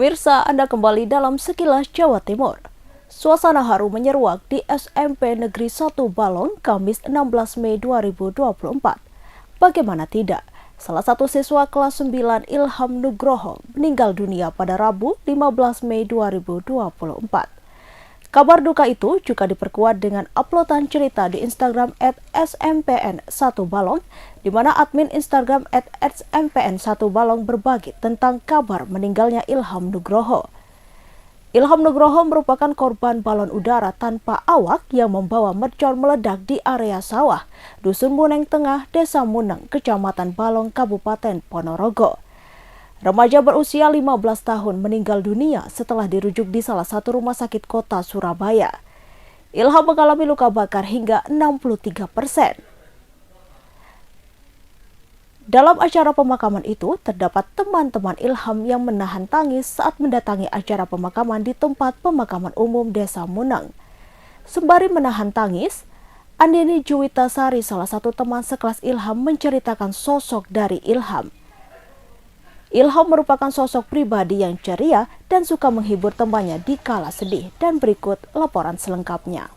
Pemirsa, Anda kembali dalam Sekilas Jawa Timur. Suasana haru menyeruak di SMP Negeri 1 Balong, Kamis 16 Mei 2024. Bagaimana tidak, salah satu siswa kelas 9 Ilham Nugroho meninggal dunia pada Rabu 15 Mei 2024. Kabar duka itu juga diperkuat dengan uploadan cerita di Instagram @smpn1balong, di mana admin Instagram @smpn1balong berbagi tentang kabar meninggalnya Ilham Nugroho. Ilham Nugroho merupakan korban balon udara tanpa awak yang membawa mercon meledak di area sawah, Dusun Muneng Tengah, Desa Muneng, Kecamatan Balong, Kabupaten Ponorogo. Remaja berusia 15 tahun meninggal dunia setelah dirujuk di salah satu rumah sakit kota Surabaya. Ilham mengalami luka bakar hingga 63%. Dalam acara pemakaman itu, terdapat teman-teman Ilham yang menahan tangis saat mendatangi acara pemakaman di tempat pemakaman umum Desa Muneng. Sembari menahan tangis, Andini Juwitasari, salah satu teman sekelas Ilham, menceritakan sosok dari Ilham. Ilham merupakan sosok pribadi yang ceria dan suka menghibur temannya di kala sedih, dan berikut laporan selengkapnya.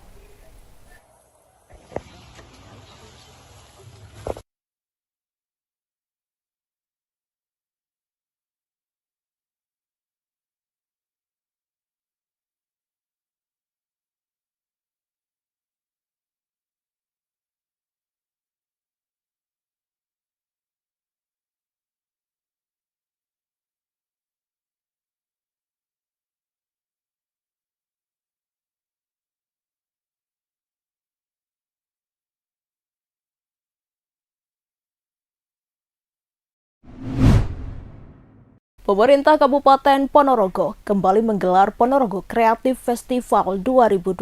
Pemerintah Kabupaten Ponorogo kembali menggelar Ponorogo Creative Festival 2024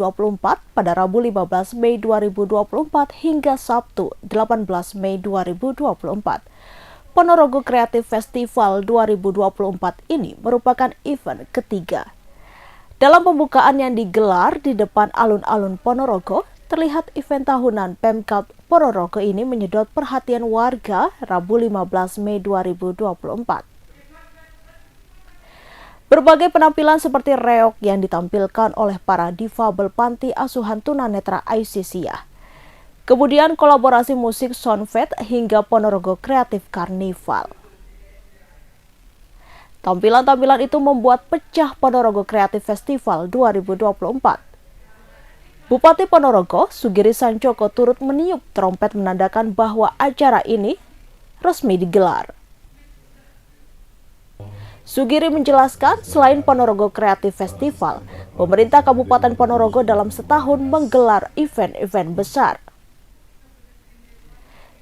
pada Rabu 15 Mei 2024 hingga Sabtu 18 Mei 2024. Ponorogo Creative Festival 2024 ini merupakan event ketiga. Dalam pembukaan yang digelar di depan alun-alun Ponorogo, terlihat event tahunan Pemkab Ponorogo ini menyedot perhatian warga Rabu 15 Mei 2024. Berbagai penampilan seperti reog yang ditampilkan oleh para difabel panti asuhan tunanetra Aisisia. Kemudian kolaborasi musik Soundfest hingga Ponorogo Creative Carnival. Tampilan-tampilan itu membuat pecah Ponorogo Creative Festival 2024. Bupati Ponorogo, Sugiri Sancoko, turut meniup trompet menandakan bahwa acara ini resmi digelar. Sugiri menjelaskan, selain Ponorogo Creative Festival, pemerintah Kabupaten Ponorogo dalam setahun menggelar event-event besar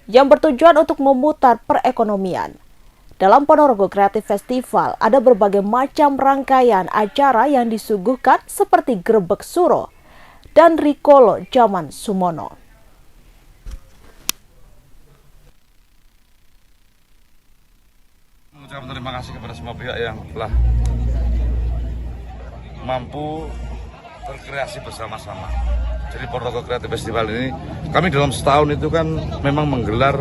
yang bertujuan untuk memutar perekonomian. Dalam Ponorogo Creative Festival ada berbagai macam rangkaian acara yang disuguhkan seperti grebek suro dan rikolo zaman Sumono. Mengucapkan terima kasih kepada semua pihak yang telah mampu berkreasi bersama-sama. Jadi Ponorogo Creative Festival ini, kami dalam setahun itu kan memang menggelar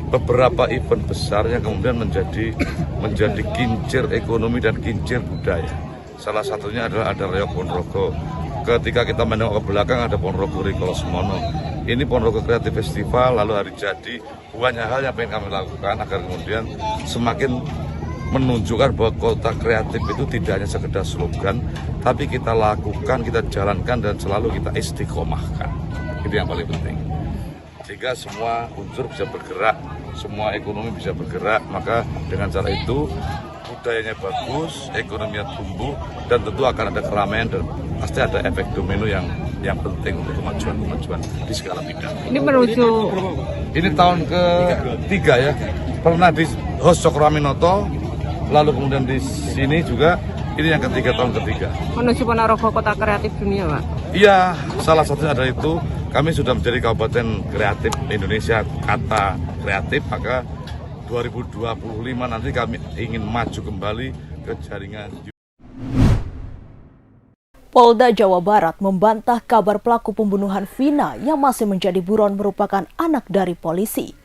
beberapa event besar yang kemudian menjadi kincir ekonomi dan kincir budaya. Salah satunya adalah ada reog Ponorogo. Ketika kita menengok ke belakang ada Ponorogo Rikolo Sumono. Ini Ponorogo Creative Festival, lalu hari jadi, banyak hal yang ingin kami lakukan agar kemudian semakin menunjukkan bahwa kota kreatif itu tidak hanya sekedar slogan, tapi kita lakukan, kita jalankan, dan selalu kita istiqomahkan. Itu yang paling penting. Jika semua unsur bisa bergerak, semua ekonomi bisa bergerak, maka dengan cara itu budayanya bagus, ekonominya tumbuh, dan tentu akan ada keramaian dan pasti ada efek domino yang penting untuk kemajuan di segala bidang. Ini menuju ini tahun ketiga ya. Pernah di host Cokro Aminoto, lalu kemudian di sini juga, ini yang tahun ketiga. menuju Ponorogo Kota Kreatif Dunia, Pak. Iya, salah satunya adalah itu. Kami sudah menjadi Kabupaten Kreatif Indonesia kata kreatif, maka 2025 nanti kami ingin maju kembali ke jaringan. Polda Jawa Barat membantah kabar pelaku pembunuhan Vina yang masih menjadi buron merupakan anak dari polisi.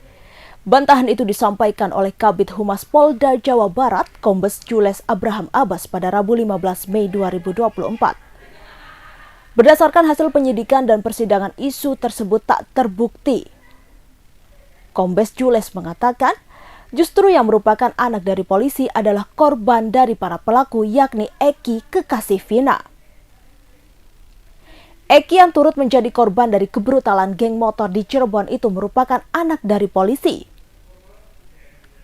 Bantahan itu disampaikan oleh Kabid Humas Polda Jawa Barat, Kombes Jules Abraham Abbas pada Rabu 15 Mei 2024. Berdasarkan hasil penyidikan dan persidangan, isu tersebut tak terbukti. Kombes Jules mengatakan, justru yang merupakan anak dari polisi adalah korban dari para pelaku, yakni Eki, kekasih Vina. Eki yang turut menjadi korban dari kebrutalan geng motor di Cirebon itu merupakan anak dari polisi.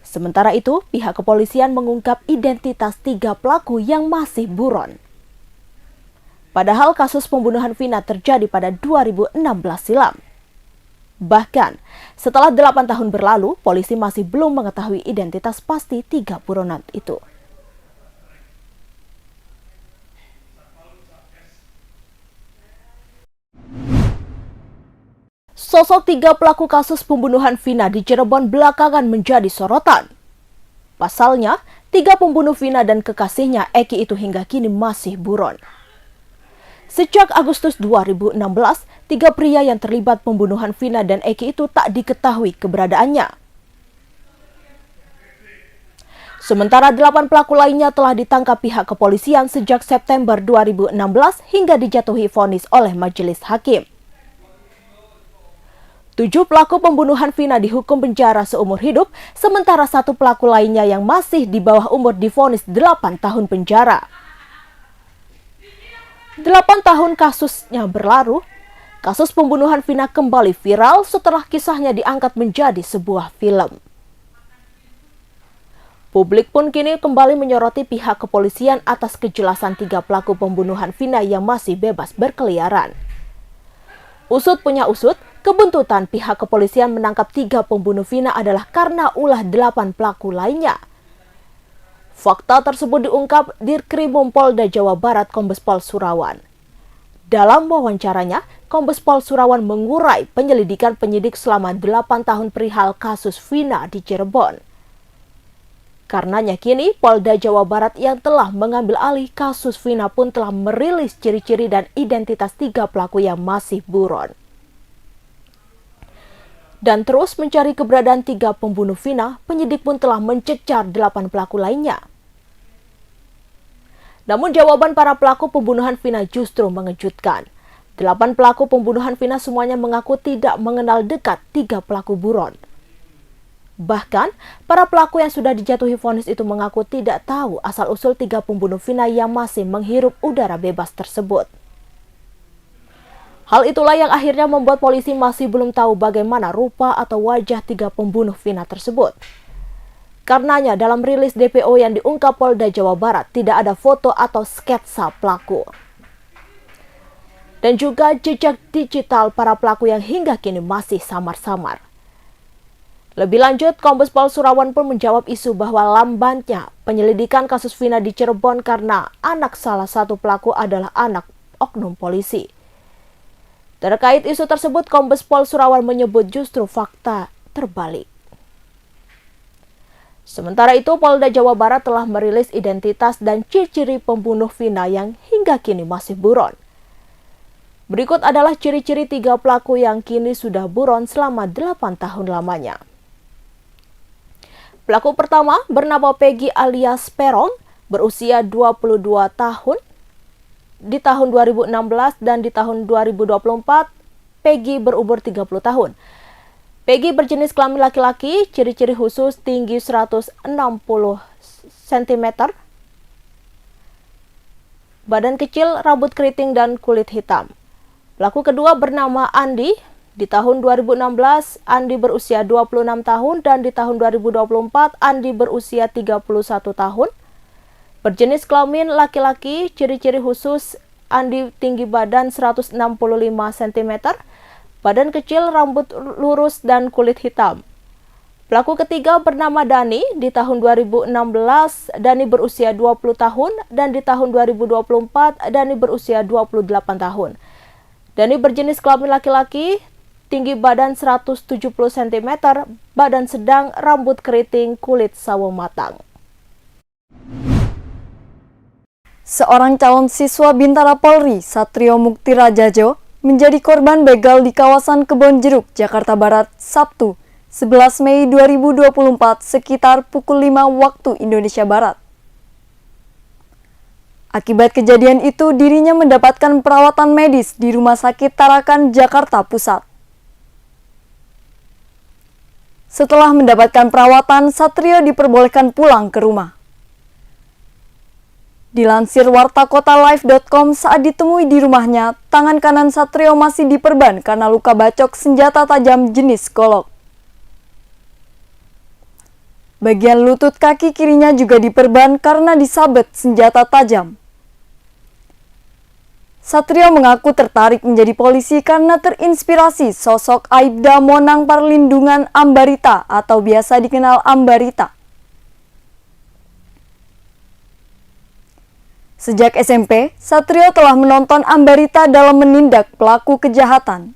Sementara itu, pihak kepolisian mengungkap identitas 3 pelaku yang masih buron. Padahal kasus pembunuhan Vina terjadi pada 2016 silam. Bahkan, setelah 8 tahun berlalu, polisi masih belum mengetahui identitas pasti 3 buronan itu. Sosok 3 pelaku kasus pembunuhan Vina di Cirebon belakangan menjadi sorotan. Pasalnya, 3 pembunuh Vina dan kekasihnya Eki itu hingga kini masih buron. Sejak Agustus 2016, 3 pria yang terlibat pembunuhan Vina dan Eki itu tak diketahui keberadaannya. Sementara 8 pelaku lainnya telah ditangkap pihak kepolisian sejak September 2016 hingga dijatuhi vonis oleh majelis hakim. 7 pelaku pembunuhan Vina dihukum penjara seumur hidup, sementara 1 pelaku lainnya yang masih di bawah umur divonis 8 tahun penjara. 8 tahun kasusnya berlalu, kasus pembunuhan Vina kembali viral setelah kisahnya diangkat menjadi sebuah film. Publik pun kini kembali menyoroti pihak kepolisian atas kejelasan 3 pelaku pembunuhan Vina yang masih bebas berkeliaran. Usut punya usut, kebuntutan pihak kepolisian menangkap 3 pembunuh Vina adalah karena ulah 8 pelaku lainnya. Fakta tersebut diungkap Dirkrimum Polda Jawa Barat Kombes Pol Surawan. Dalam wawancaranya, Kombes Pol Surawan mengurai penyelidikan penyidik selama 8 tahun perihal kasus Vina di Cirebon. Karenanya kini Polda Jawa Barat yang telah mengambil alih kasus Vina pun telah merilis ciri-ciri dan identitas 3 pelaku yang masih buron. Dan terus mencari keberadaan 3 pembunuh Vina, penyidik pun telah mencecar 8 pelaku lainnya. Namun jawaban para pelaku pembunuhan Vina justru mengejutkan. 8 pelaku pembunuhan Vina semuanya mengaku tidak mengenal dekat 3 pelaku buron. Bahkan, para pelaku yang sudah dijatuhi vonis itu mengaku tidak tahu asal-usul 3 pembunuh Vina yang masih menghirup udara bebas tersebut. Hal itulah yang akhirnya membuat polisi masih belum tahu bagaimana rupa atau wajah 3 pembunuh Vina tersebut. Karenanya dalam rilis DPO yang diungkap Polda Jawa Barat tidak ada foto atau sketsa pelaku. Dan juga jejak digital para pelaku yang hingga kini masih samar-samar. Lebih lanjut, Kombes Pol Surawan pun menjawab isu bahwa lambannya penyelidikan kasus Vina di Cirebon karena anak salah satu pelaku adalah anak oknum polisi. Terkait isu tersebut, Kombes Pol Surawan menyebut justru fakta terbalik. Sementara itu, Polda Jawa Barat telah merilis identitas dan ciri-ciri pembunuh Vina yang hingga kini masih buron. Berikut adalah ciri-ciri 3 pelaku yang kini sudah buron selama 8 tahun lamanya. Pelaku pertama bernama Peggy alias Perong, berusia 22 tahun. Di tahun 2016 dan di tahun 2024, Peggy berumur 30 tahun. Peggy berjenis kelamin laki-laki, ciri-ciri khusus tinggi 160 cm, badan kecil, rambut keriting, dan kulit hitam. Pelaku kedua bernama Andi. Di tahun 2016, Andi berusia 26 tahun dan di tahun 2024, Andi berusia 31 tahun. Berjenis kelamin laki-laki, ciri-ciri khusus Andi tinggi badan 165 cm, badan kecil, rambut lurus, dan kulit hitam. Pelaku ketiga bernama Dani. Di tahun 2016, Dani berusia 20 tahun dan di tahun 2024, Dani berusia 28 tahun. Dani berjenis kelamin laki-laki, tinggi badan 170 cm, badan sedang, rambut keriting, kulit sawo matang. Seorang calon siswa Bintara Polri, Satrio Muktirajajo, menjadi korban begal di kawasan Kebonjeruk, Jakarta Barat, Sabtu, 11 Mei 2024 sekitar pukul 5 waktu Indonesia Barat. Akibat kejadian itu, dirinya mendapatkan perawatan medis di Rumah Sakit Tarakan, Jakarta Pusat. Setelah mendapatkan perawatan, Satrio diperbolehkan pulang ke rumah. Dilansir wartakotalive.com, saat ditemui di rumahnya, tangan kanan Satrio masih diperban karena luka bacok senjata tajam jenis golok. Bagian lutut kaki kirinya juga diperban karena disabet senjata tajam. Satrio mengaku tertarik menjadi polisi karena terinspirasi sosok Aibda Monang Perlindungan Ambarita atau biasa dikenal Ambarita. Sejak SMP, Satrio telah menonton Ambarita dalam menindak pelaku kejahatan.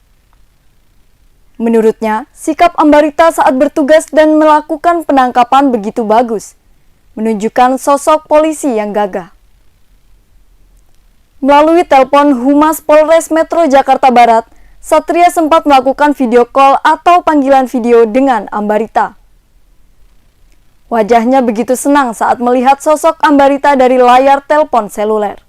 Menurutnya, sikap Ambarita saat bertugas dan melakukan penangkapan begitu bagus, menunjukkan sosok polisi yang gagah. Melalui telepon Humas Polres Metro Jakarta Barat, Satrio sempat melakukan video call atau panggilan video dengan Ambarita. Wajahnya begitu senang saat melihat sosok Ambarita dari layar telepon seluler.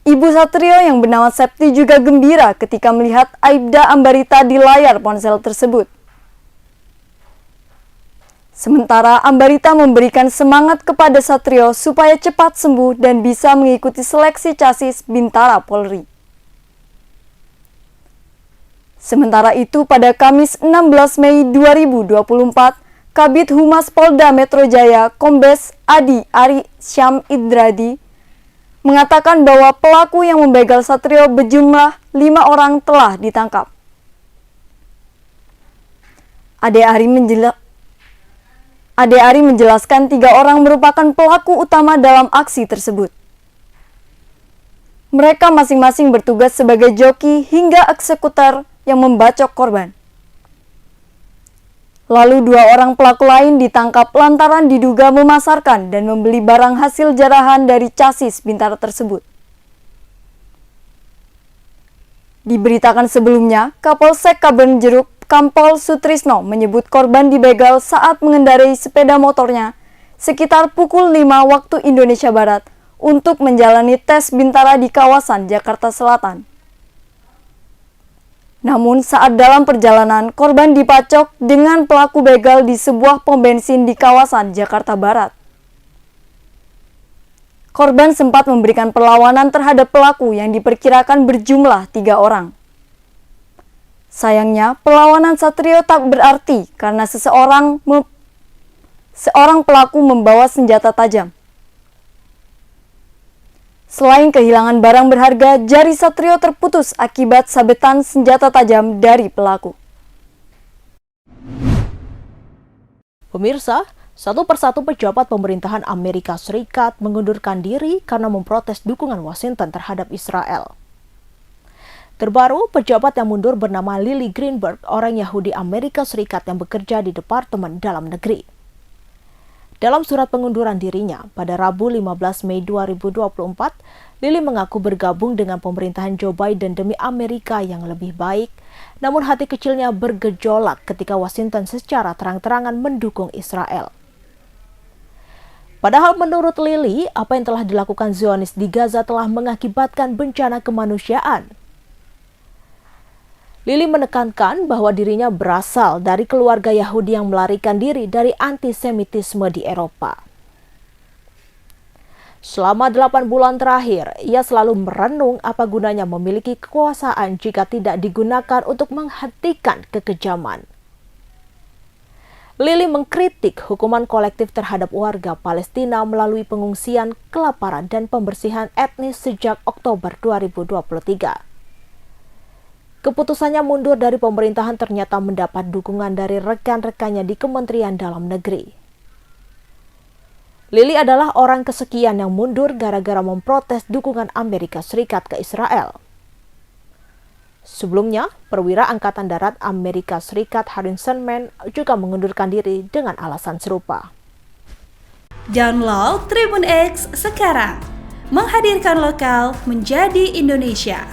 Ibu Satrio yang bernama Septi juga gembira ketika melihat Aibda Ambarita di layar ponsel tersebut. Sementara Ambarita memberikan semangat kepada Satrio supaya cepat sembuh dan bisa mengikuti seleksi chassis Bintara Polri. Sementara itu, pada Kamis 16 Mei 2024, Kabid Humas Polda Metro Jaya, Kombes Adi Ari Syam Idradi, mengatakan bahwa pelaku yang membegal Satrio berjumlah 5 orang telah ditangkap. Ade Ari menjelaskan 3 orang merupakan pelaku utama dalam aksi tersebut. Mereka masing-masing bertugas sebagai joki hingga eksekutor yang membacok korban. Lalu 2 orang pelaku lain ditangkap lantaran diduga memasarkan dan membeli barang hasil jarahan dari chassis Bintara tersebut. Diberitakan sebelumnya, Kapolsek Kaben Jeruk Kampol Sutrisno menyebut korban dibegal saat mengendarai sepeda motornya sekitar pukul 5 waktu Indonesia Barat untuk menjalani tes Bintara di kawasan Jakarta Selatan. Namun saat dalam perjalanan, korban dipacok dengan pelaku begal di sebuah pom bensin di kawasan Jakarta Barat. Korban sempat memberikan perlawanan terhadap pelaku yang diperkirakan berjumlah 3 orang. Sayangnya, perlawanan Satrio tak berarti karena seorang pelaku membawa senjata tajam. Selain kehilangan barang berharga, jari Satrio terputus akibat sabetan senjata tajam dari pelaku. Pemirsa, satu persatu pejabat pemerintahan Amerika Serikat mengundurkan diri karena memprotes dukungan Washington terhadap Israel. Terbaru, pejabat yang mundur bernama Lily Greenberg, orang Yahudi Amerika Serikat yang bekerja di Departemen Dalam Negeri. Dalam surat pengunduran dirinya pada Rabu 15 Mei 2024, Lily mengaku bergabung dengan pemerintahan Joe Biden demi Amerika yang lebih baik, namun hati kecilnya bergejolak ketika Washington secara terang-terangan mendukung Israel. Padahal menurut Lily, apa yang telah dilakukan Zionis di Gaza telah mengakibatkan bencana kemanusiaan. Lily menekankan bahwa dirinya berasal dari keluarga Yahudi yang melarikan diri dari antisemitisme di Eropa. Selama 8 bulan terakhir, ia selalu merenung apa gunanya memiliki kekuasaan jika tidak digunakan untuk menghentikan kekejaman. Lily mengkritik hukuman kolektif terhadap warga Palestina melalui pengungsian, kelaparan, dan pembersihan etnis sejak Oktober 2023. Keputusannya mundur dari pemerintahan ternyata mendapat dukungan dari rekan-rekannya di Kementerian Dalam Negeri. Lily adalah orang kesekian yang mundur gara-gara memprotes dukungan Amerika Serikat ke Israel. Sebelumnya, perwira Angkatan Darat Amerika Serikat Harrison Mann juga mengundurkan diri dengan alasan serupa. Download Tribun X sekarang, menghadirkan lokal menjadi Indonesia.